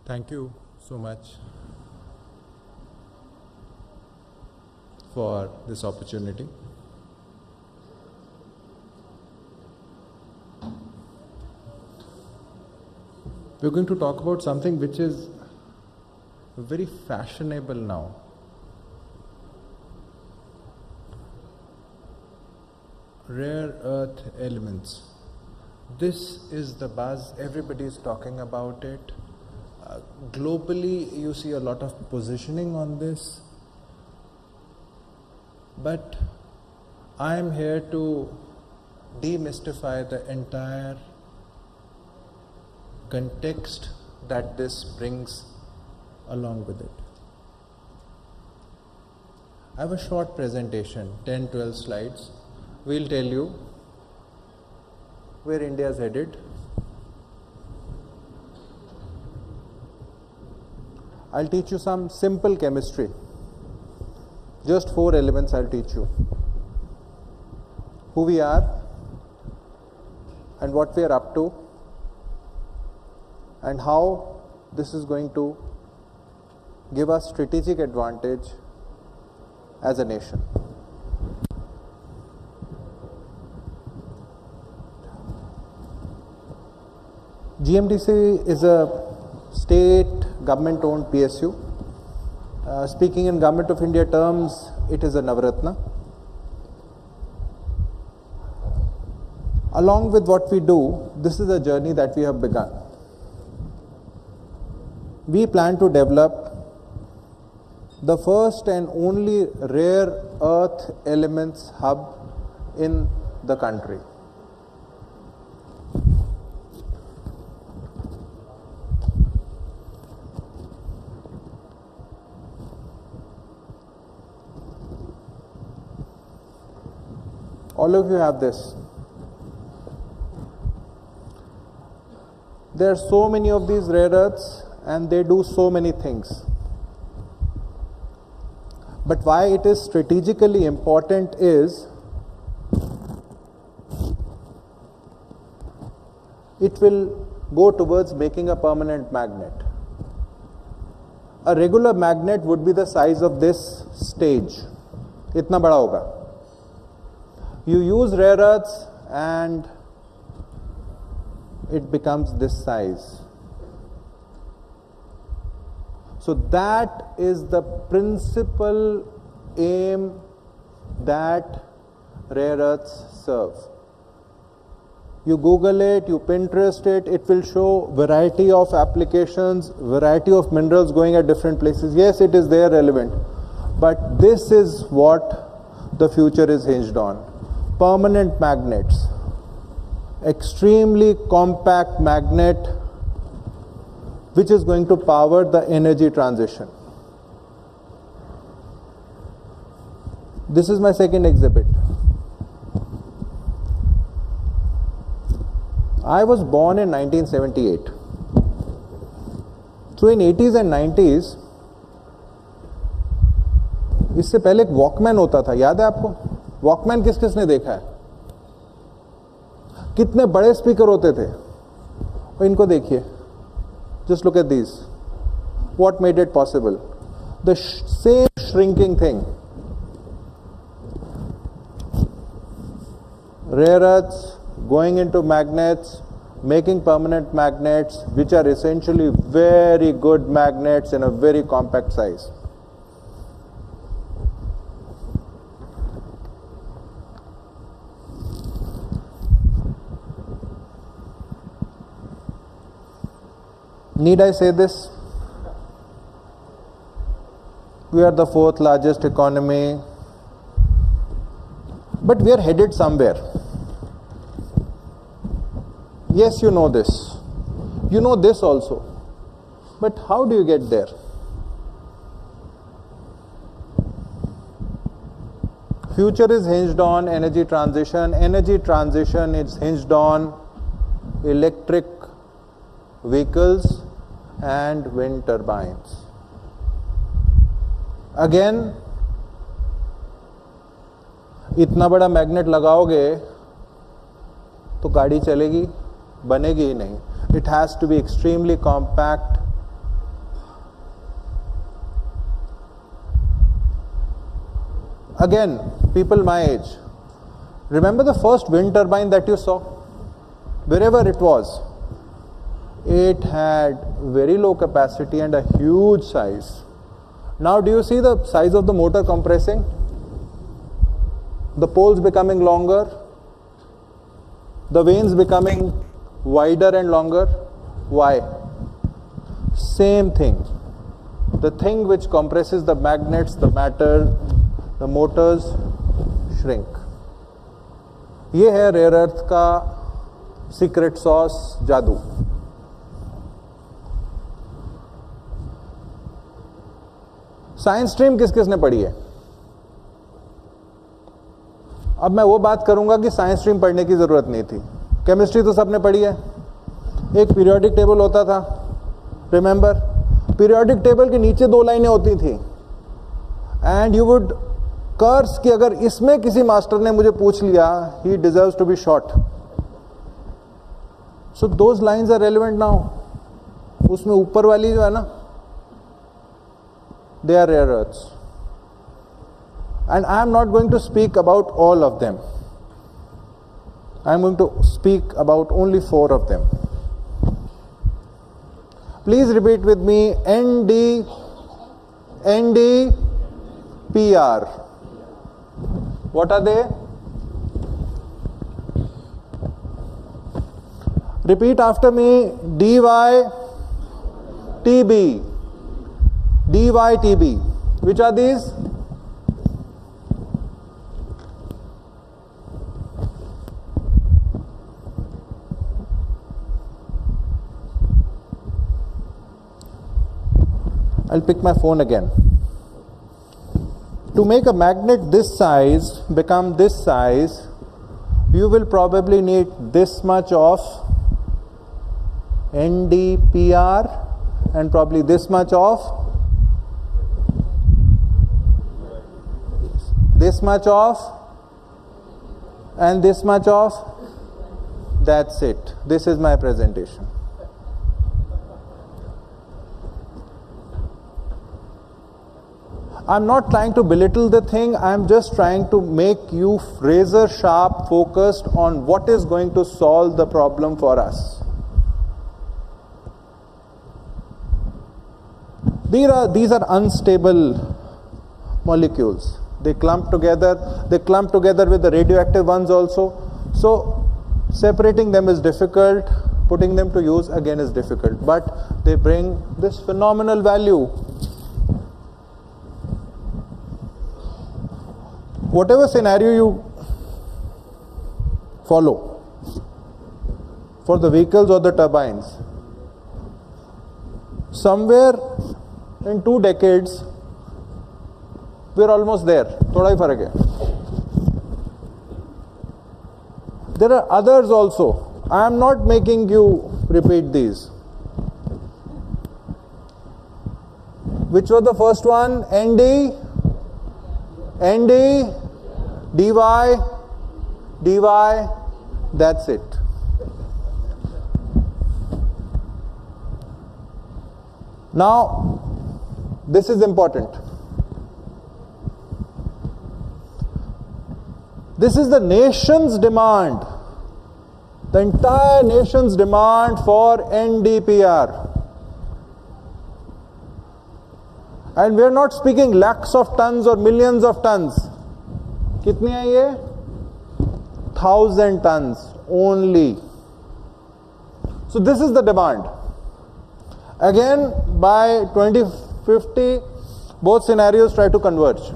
Thank you so much for this opportunity. We're going to talk about something which is very fashionable now. Rare earth elements. This is the buzz, everybody is talking about it. Globally, you see a lot of positioning on this. But I am here to demystify the entire context that this brings along with it. I have a short presentation, 10-12 slides. We'll tell you where India is headed. I'll teach you some simple chemistry. Just 4 elements I'll teach you. Who we are and what we are up to and how this is going to give us strategic advantage as a nation. GMDC is a state government-owned PSU. Speaking in Government of India terms, it is a Navaratna. Along with what we do, this is a journey that we have begun. We plan to develop the first and only rare earth elements hub in the country. All of you have this. There are so many of these rare earths and they do so many things. But why it is strategically important is it will go towards making a permanent magnet. A regular magnet would be the size of this stage. Itna bada hoga. You use rare earths and it becomes this size. So that is the principal aim that rare earths serve. You Google it, you Pinterest it, it will show variety of applications, variety of minerals going at different places. Yes, it is there relevant, but this is what the future is hinged on. Permanent magnets, extremely compact magnet which is going to power the energy transition. This is my second exhibit. I was born in 1978. So in 80s and 90s, इससे पहले एक Walkman होता था, याद है आपको? Walkman किस किसने देखा है? कितने बड़े स्पीकर होते थे? और इनको देखिए. Just look at these. What made it possible? The same shrinking thing. Rare earths going into magnets, making permanent magnets, which are essentially very good magnets in a very compact size. Need I say this? We are the 4th largest economy, but we are headed somewhere. Yes, you know this. You know this also. But how do you get there? Future is hinged on energy transition. Energy transition is hinged on electric vehicles and wind turbines. Again, इतना बड़ा magnet लगाओगे तो गाड़ी चलेगी, बनेगी ही नहीं. It has to be extremely compact, Again, people my age, remember the first wind turbine that you saw? Wherever it was, it had very low capacity and a huge size. Now do you see the size of the motor compressing? The poles becoming longer, the vanes becoming wider and longer. Why? Same thing. The thing which compresses the magnets, the matter, the motors shrink. ये है rare earth का secret sauce जादू. Science stream किस किसने पढ़ी है? अब मैं वो बात करूंगा कि साइंस स्ट्रीम पढ़ने की जरूरत नहीं थी. केमिस्ट्री तो सबने पढ़ी है. एक पीरियोडिक टेबल होता था, रिमेंबर? पीरियोडिक टेबल के नीचे 2 लाइनें होती थी एंड यू वुड कर्स कि अगर इसमें किसी मास्टर ने मुझे पूछ लिया, he deserves to be shot. So those lines are relevant now. उसमें ऊपर वाली जो है ना, they are rare earths, and I am not going to speak about all of them. I am going to speak about only 4 of them. Please repeat with me. NdPr. What are they? Repeat after me. DyTb. DyTb. Which are these? I'll pick my phone again. To make a magnet this size become this size, you will probably need this much of NdPr and probably this much of this much of and this much of. That's it. This is my presentation. I'm not trying to belittle the thing. I'm just trying to make you razor sharp focused on what is going to solve the problem for us. These are unstable molecules. They clump together. They clump together with the radioactive ones also. So separating them is difficult. Putting them to use again is difficult. But they bring this phenomenal value. Whatever scenario you follow for the vehicles or the turbines, somewhere in 2 decades, we're almost there. थोड़ा ही फर्क है. There are others also. I am not making you repeat these. Which was the first one? ND, dy, that's it. Now, this is important. This is the nation's demand, the entire nation's demand for NdPr. And we are not speaking lakhs of tons or millions of tons. कितनी है ये? 1,000 tons only. So this is the demand. Again, by 2050, both scenarios try to converge.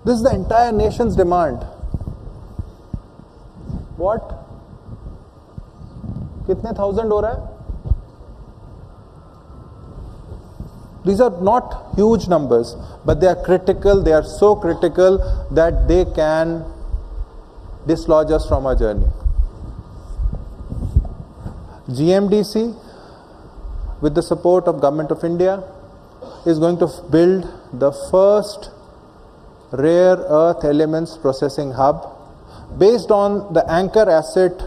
This is the entire nation's demand. What? कितने 1,000 हो रहा है? These are not huge numbers, but they are critical. They are so critical that they can dislodge us from our journey. GMDC, with the support of Government of India, is going to build the first rare earth elements processing hub based on the anchor asset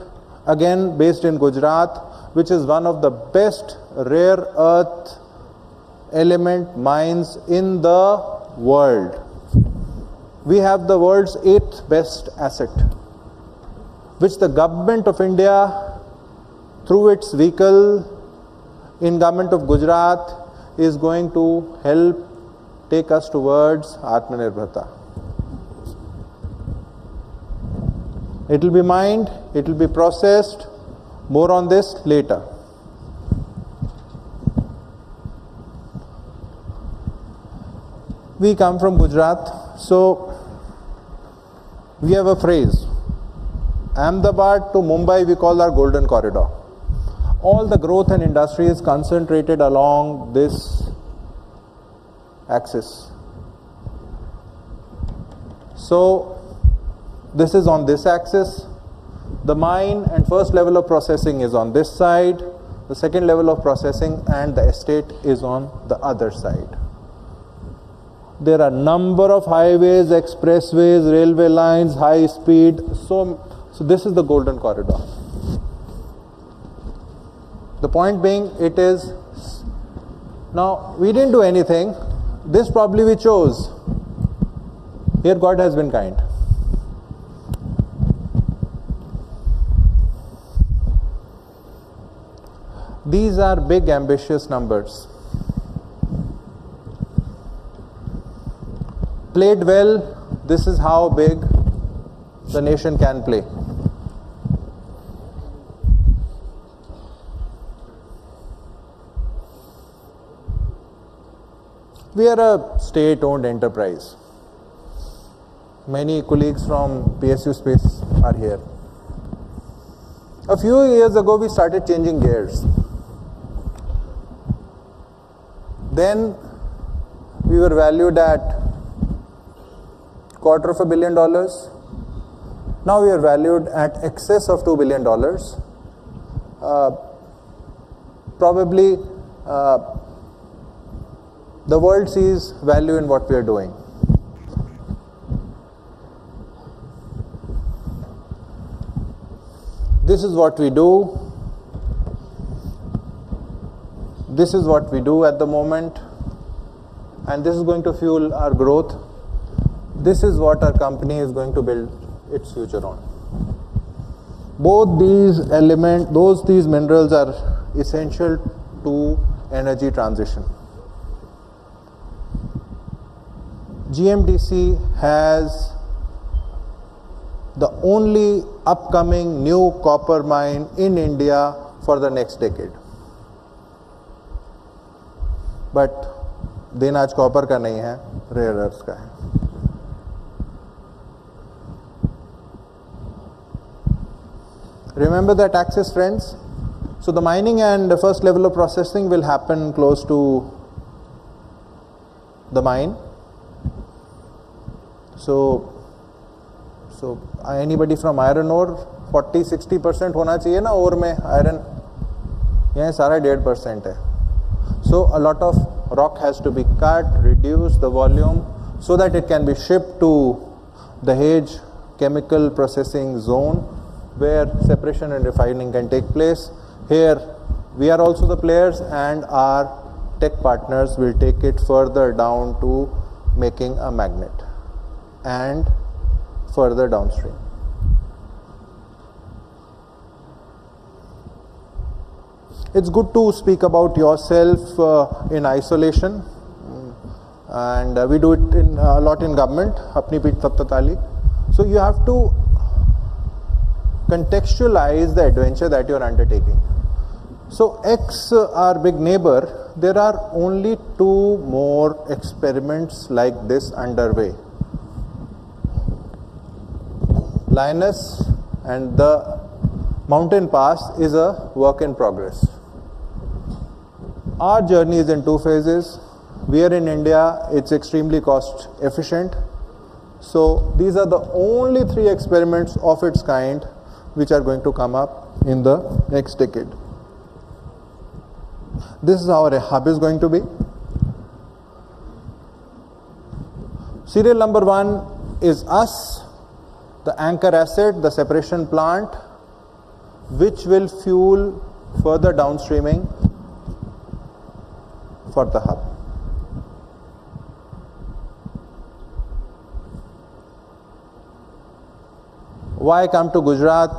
again based in Gujarat, which is one of the best rare earth element mines in the world. We have the world's 8th best asset, which the government of India, through its vehicle in government of Gujarat, is going to help take us towards Atmanirbharta. It will be mined, it will be processed. More on this later. We come from Gujarat, so we have a phrase. Ahmedabad to Mumbai we call our golden corridor. All the growth and industry is concentrated along this axis. So this is on this axis. The mine and first level of processing is on this side. The second level of processing and the estate is on the other side. There are number of highways, expressways, railway lines, high speed. So this is the golden corridor. The point being, it is, now we didn't do anything. This probably we chose. Here God has been kind. These are big ambitious numbers. Played well, this is how big the nation can play. We are a state-owned enterprise. Many colleagues from PSU space are here. A few years ago, we started changing gears. Then we were valued at $250 million. Now we are valued at excess of $2 billion. Probably the world sees value in what we are doing. This is what we do. This is what we do at the moment, and this is going to fuel our growth. This is what our company is going to build its future on. Both these elements, these minerals are essential to energy transition. GMDC has the only upcoming new copper mine in India for the next decade. But दिन आज copper का नहीं है, rare earth का है. Remember that axis, friends? So the mining and the first level of processing will happen close to the mine. So anybody from iron ore 40-60% होना चाहिए ना ore में iron, यहाँ सारा 1.5% है. So a lot of rock has to be cut, reduce the volume so that it can be shipped to the Dahej chemical processing zone where separation and refining can take place. Here we are also the players, and our tech partners will take it further down to making a magnet and further downstream. It's good to speak about yourself in isolation, and we do it a lot in government. Apni peeth tab tali. So you have to contextualize the adventure that you are undertaking. So X, our big neighbor, there are only 2 more experiments like this underway. Linus and the Mountain Pass is a work in progress. Our journey is in 2 phases. We are in India, it's extremely cost efficient. So these are the only 3 experiments of its kind which are going to come up in the next decade. This is how our hub is going to be. Serial number 1 is us, the anchor asset, the separation plant. which will fuel further downstreaming for the hub. Why come to Gujarat?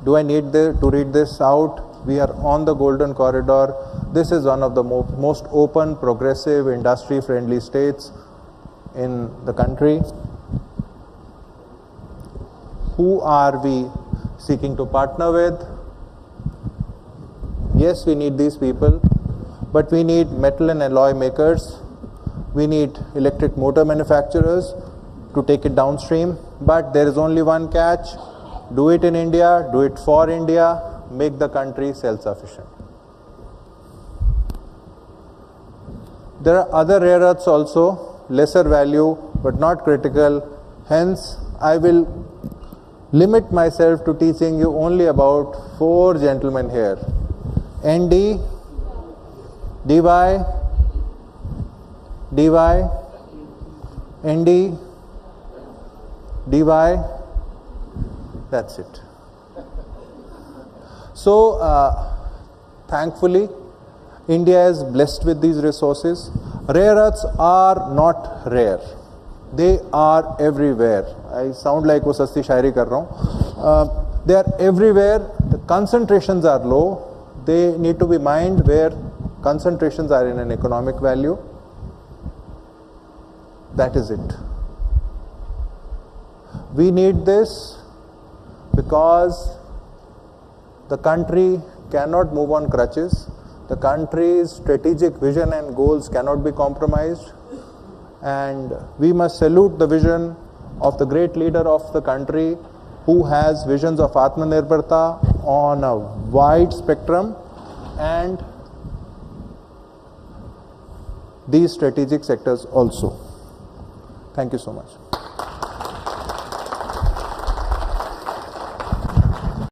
Do I need to read this out? We are on the Golden Corridor. This is one of the most open, progressive, industry-friendly states in the country. Who are we seeking to partner with? Yes, we need these people, but we need metal and alloy makers. We need electric motor manufacturers to take it downstream. But there is only one catch. Do it in India, do it for India, make the country self-sufficient. There are other rare earths also, lesser value but not critical. Hence, I will limit myself to teaching you only about 4 gentlemen here. Nd, Dy, Nd, Dy, that's it. So, thankfully, India is blessed with these resources. Rare earths are not rare. They are everywhere. I sound like wo sasti shairi kar raha hu. They are everywhere. The concentrations are low. They need to be mined where concentrations are in an economic value. That is it. We need this because the country cannot move on crutches. The country's strategic vision and goals cannot be compromised. And we must salute the vision of the great leader of the country who has visions of Atmanirbharta on a wide spectrum and these strategic sectors also. Thank you so much.